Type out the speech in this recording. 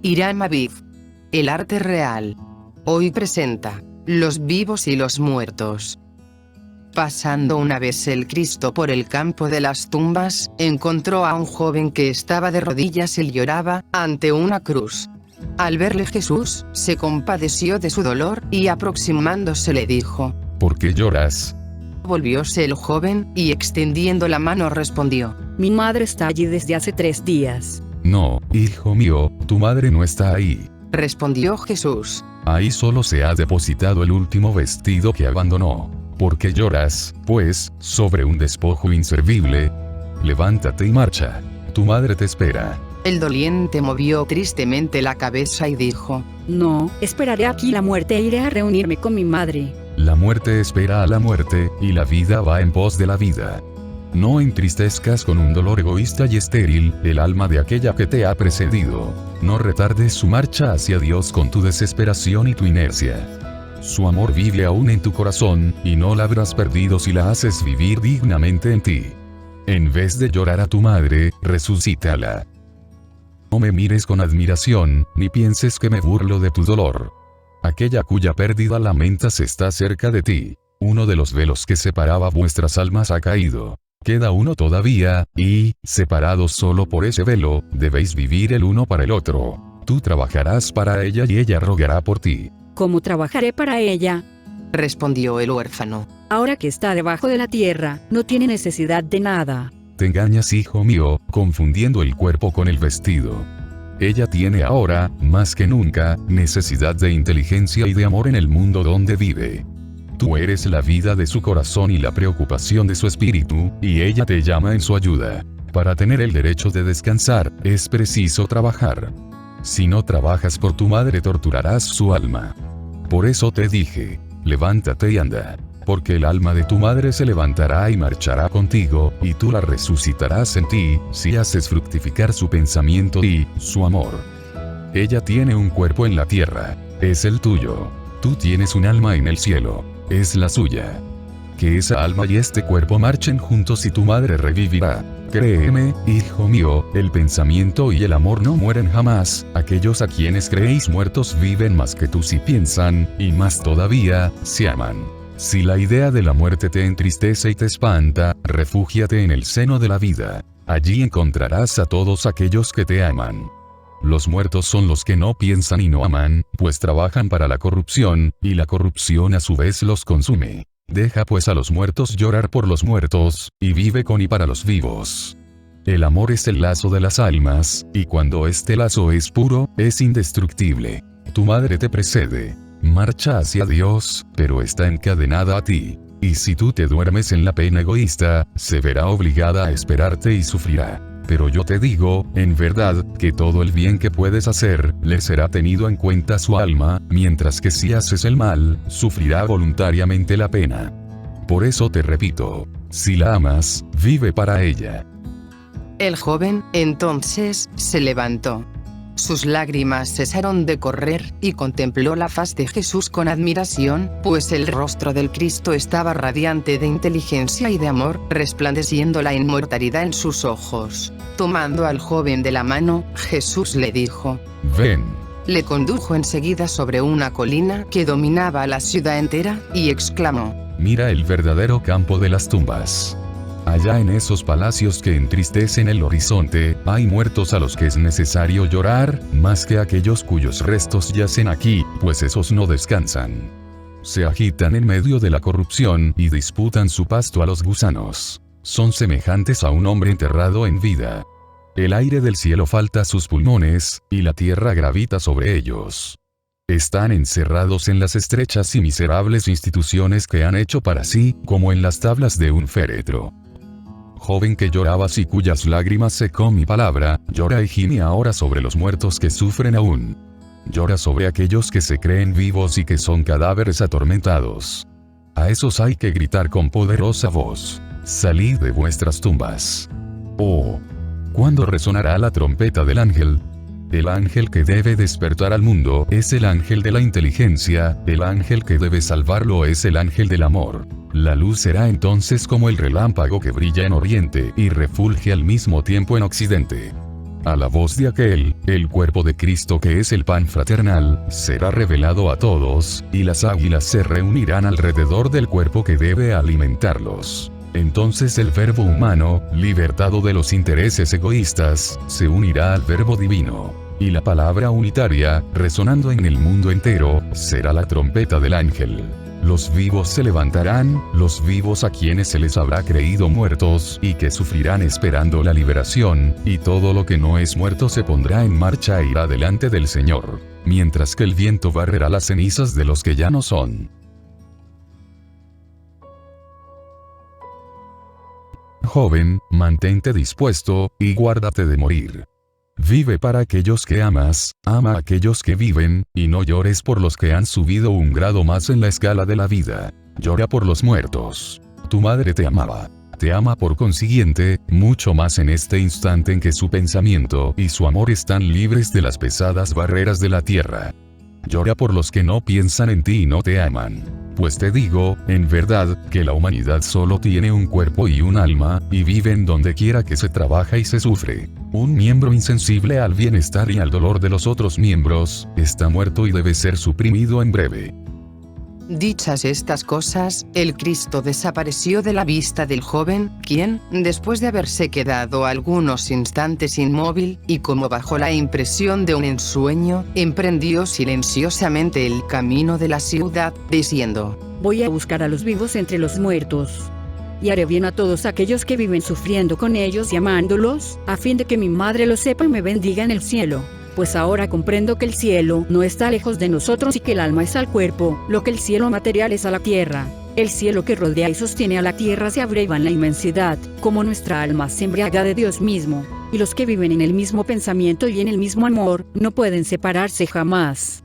Hiram Aviv. El arte real. Hoy presenta Los vivos y los muertos. Pasando una vez el Cristo por el campo de las tumbas, encontró a un joven que estaba de rodillas y lloraba ante una cruz. Al verle Jesús, se compadeció de su dolor, y aproximándose le dijo: ¿Por qué lloras? Volvióse el joven, y extendiendo la mano respondió: Mi madre está allí desde hace 3 días. No, hijo mío, tu madre no está ahí. Respondió Jesús: Ahí solo se ha depositado el último vestido que abandonó. ¿Por qué lloras, pues, sobre un despojo inservible? Levántate y marcha. Tu madre te espera. El doliente movió tristemente la cabeza y dijo: No, esperaré aquí la muerte e iré a reunirme con mi madre. La muerte espera a la muerte, y la vida va en pos de la vida. No entristezcas con un dolor egoísta y estéril el alma de aquella que te ha precedido. No retardes su marcha hacia Dios con tu desesperación y tu inercia. Su amor vive aún en tu corazón, y no la habrás perdido si la haces vivir dignamente en ti. En vez de llorar a tu madre, resucítala. No me mires con admiración, ni pienses que me burlo de tu dolor. Aquella cuya pérdida lamentas está cerca de ti. Uno de los velos que separaba vuestras almas ha caído. Queda uno todavía, y, separados solo por ese velo, debéis vivir el uno para el otro. Tú trabajarás para ella y ella rogará por ti. ¿Cómo trabajaré para ella? Respondió el huérfano: Ahora que está debajo de la tierra, no tiene necesidad de nada. Te engañas, hijo mío, confundiendo el cuerpo con el vestido. Ella tiene ahora, más que nunca, necesidad de inteligencia y de amor en el mundo donde vive. Tú eres la vida de su corazón y la preocupación de su espíritu, y ella te llama en su ayuda. Para tener el derecho de descansar, es preciso trabajar. Si no trabajas por tu madre, torturarás su alma. Por eso te dije, levántate y anda. Porque el alma de tu madre se levantará y marchará contigo, y tú la resucitarás en ti, si haces fructificar su pensamiento y su amor. Ella tiene un cuerpo en la tierra, es el tuyo. Tú tienes un alma en el cielo, es la suya. Que esa alma y este cuerpo marchen juntos y tu madre revivirá. Créeme, hijo mío, el pensamiento y el amor no mueren jamás. Aquellos a quienes creéis muertos viven más que tú si piensan, y más todavía, si aman. Si la idea de la muerte te entristece y te espanta, refúgiate en el seno de la vida. Allí encontrarás a todos aquellos que te aman. Los muertos son los que no piensan y no aman, pues trabajan para la corrupción, y la corrupción a su vez los consume. Deja pues a los muertos llorar por los muertos, y vive con y para los vivos. El amor es el lazo de las almas, y cuando este lazo es puro, es indestructible. Tu madre te precede. Marcha hacia Dios, pero está encadenada a ti. Y si tú te duermes en la pena egoísta, se verá obligada a esperarte y sufrirá. Pero yo te digo, en verdad, que todo el bien que puedes hacer, le será tenido en cuenta su alma, mientras que si haces el mal, sufrirá voluntariamente la pena. Por eso te repito, si la amas, vive para ella. El joven, entonces, se levantó. Sus lágrimas cesaron de correr, y contempló la faz de Jesús con admiración, pues el rostro del Cristo estaba radiante de inteligencia y de amor, resplandeciendo la inmortalidad en sus ojos. Tomando al joven de la mano, Jesús le dijo: Ven. Le condujo enseguida sobre una colina que dominaba la ciudad entera, y exclamó: Mira el verdadero campo de las tumbas. Allá en esos palacios que entristecen el horizonte, hay muertos a los que es necesario llorar, más que aquellos cuyos restos yacen aquí, pues esos no descansan. Se agitan en medio de la corrupción, y disputan su pasto a los gusanos. Son semejantes a un hombre enterrado en vida. El aire del cielo falta a sus pulmones, y la tierra gravita sobre ellos. Están encerrados en las estrechas y miserables instituciones que han hecho para sí, como en las tablas de un féretro. Joven que llorabas y cuyas lágrimas secó mi palabra, llora y gime ahora sobre los muertos que sufren aún. Llora sobre aquellos que se creen vivos y que son cadáveres atormentados. A esos hay que gritar con poderosa voz: salid de vuestras tumbas. Oh, ¿cuándo resonará la trompeta del ángel? El ángel que debe despertar al mundo es el ángel de la inteligencia, el ángel que debe salvarlo es el ángel del amor. La luz será entonces como el relámpago que brilla en oriente y refulge al mismo tiempo en occidente. A la voz de aquel, el cuerpo de Cristo que es el pan fraternal, será revelado a todos, y las águilas se reunirán alrededor del cuerpo que debe alimentarlos. Entonces el verbo humano, libertado de los intereses egoístas, se unirá al verbo divino. Y la palabra unitaria, resonando en el mundo entero, será la trompeta del ángel. Los vivos se levantarán, los vivos a quienes se les habrá creído muertos, y que sufrirán esperando la liberación, y todo lo que no es muerto se pondrá en marcha e irá delante del Señor. Mientras que el viento barrerá las cenizas de los que ya no son. Joven, mantente dispuesto, y guárdate de morir. Vive para aquellos que amas, ama a aquellos que viven, y no llores por los que han subido un grado más en la escala de la vida. Llora por los muertos. Tu madre te amaba. Te ama por consiguiente, mucho más en este instante en que su pensamiento y su amor están libres de las pesadas barreras de la tierra. Llora por los que no piensan en ti y no te aman. Pues te digo, en verdad, que la humanidad solo tiene un cuerpo y un alma, y viven donde quiera que se trabaja y se sufre. Un miembro insensible al bienestar y al dolor de los otros miembros, está muerto y debe ser suprimido en breve. Dichas estas cosas, el Cristo desapareció de la vista del joven, quien, después de haberse quedado algunos instantes inmóvil, y como bajo la impresión de un ensueño, emprendió silenciosamente el camino de la ciudad, diciendo: Voy a buscar a los vivos entre los muertos. Y haré bien a todos aquellos que viven sufriendo con ellos y amándolos, a fin de que mi madre lo sepa y me bendiga en el cielo. Pues ahora comprendo que el cielo no está lejos de nosotros y que el alma es al cuerpo, lo que el cielo material es a la tierra. El cielo que rodea y sostiene a la tierra se abreva en la inmensidad, como nuestra alma se embriaga de Dios mismo. Y los que viven en el mismo pensamiento y en el mismo amor, no pueden separarse jamás.